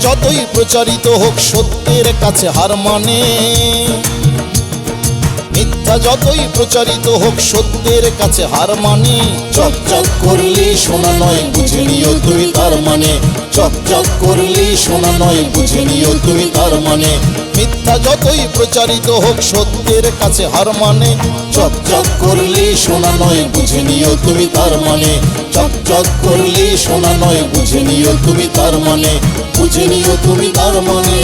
যতই প্রচারিত হোক সত্যের কাছে হার মানে, মিথ্যা যতই প্রচারিত হোক সত্যের কাছে হার মানে। চকচক করলেই সোনা নয় বুঝে নিও তুমি তার মানে, চকচক করলেই সোনা নয় বুঝে নিও তুমি তার মানে। মিথ্যা যতই প্রচারিত হোক সত্যের কাছে হার মানে, চকচক করলেই সোনা নয় বুঝে নিও তুমি তার মানে, চকচক করলেই সোনা নয় বুঝে নিও তুমি তার মানে, বুঝে নিও তুমি তার মানে।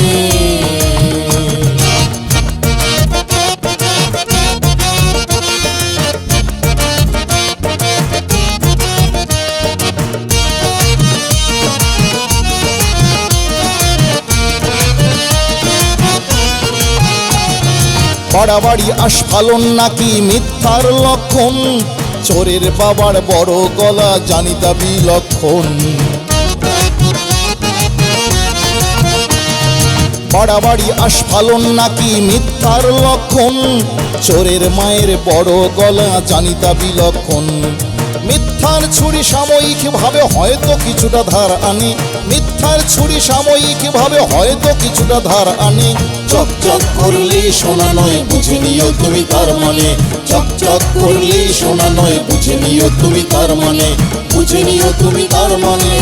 বাড়াবাড়ি আস্ফালন নাকি মিথ্যার লক্ষণ, চোরের বাবার বড় গলা জানি তা বিলক্ষণ। বাড়াবাড়ি আস্ফালন নাকি মিথ্যার লক্ষণ, চোরের মায়ের বড় গলা জানি তা বিলক্ষণ। মিথ্যার ছুরি সাময়িক ভাবে হয়তো কিছুটা ধার আনে, মিথ্যার ছুরি সাময়িক ভাবে হয়তো কিছুটা ধার আনে। চকচক করলেই সোনা নয় বুঝে নিও তুমি তার মানে, চকচক করলেই সোনা নয় বুঝে নিও তুমি তার মানে, বুঝে নিও তুমি তার মানে।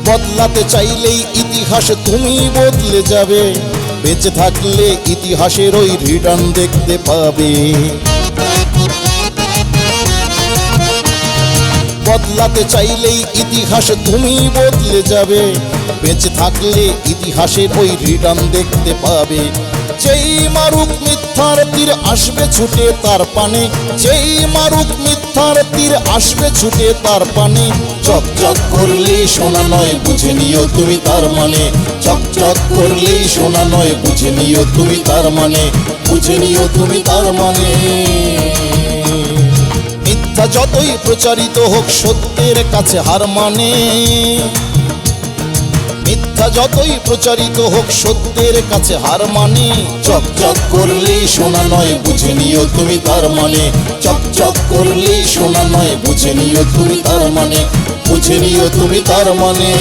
বদলাতে চাইলেই ইতিহাস তুমি বদলে যাবে, বেঁচে থাকলে ইতিহাসের ওই রিটার্ন দেখতে পাবে। বদলাতে চাইলেই ইতিহাস তুমি বদলে যাবে, বেঁচে থাকলে ইতিহাসের ওই রিটার্ন দেখতে পাবে। যেই মারুক মিথ্যার তীর আসবে ছুটে তার পানে, যেই মারুক মিথ্যার তীর আসবে ছুটে তার পানে। চকচক করলেই সোনা নয় বুঝে নিও তুমি তার মানে, চকচক করলেই সোনা নয় বুঝে নিও তুমি তার মানে, বুঝে নিও তুমি তার মানে। মিথ্যা যতই প্রচারিত হোক সত্যের কাছে হার মানে, মিথ্যা যতই প্রচারিত হোক সত্যের কাছে হার মানে। চকচক করলেই সোনা নয় বুঝে নিও তুমি তার মানে, চকচক করলেই সোনা নয় বুঝে নিও তুমি তার মানে, বুঝে নিও তুমি তার মানে।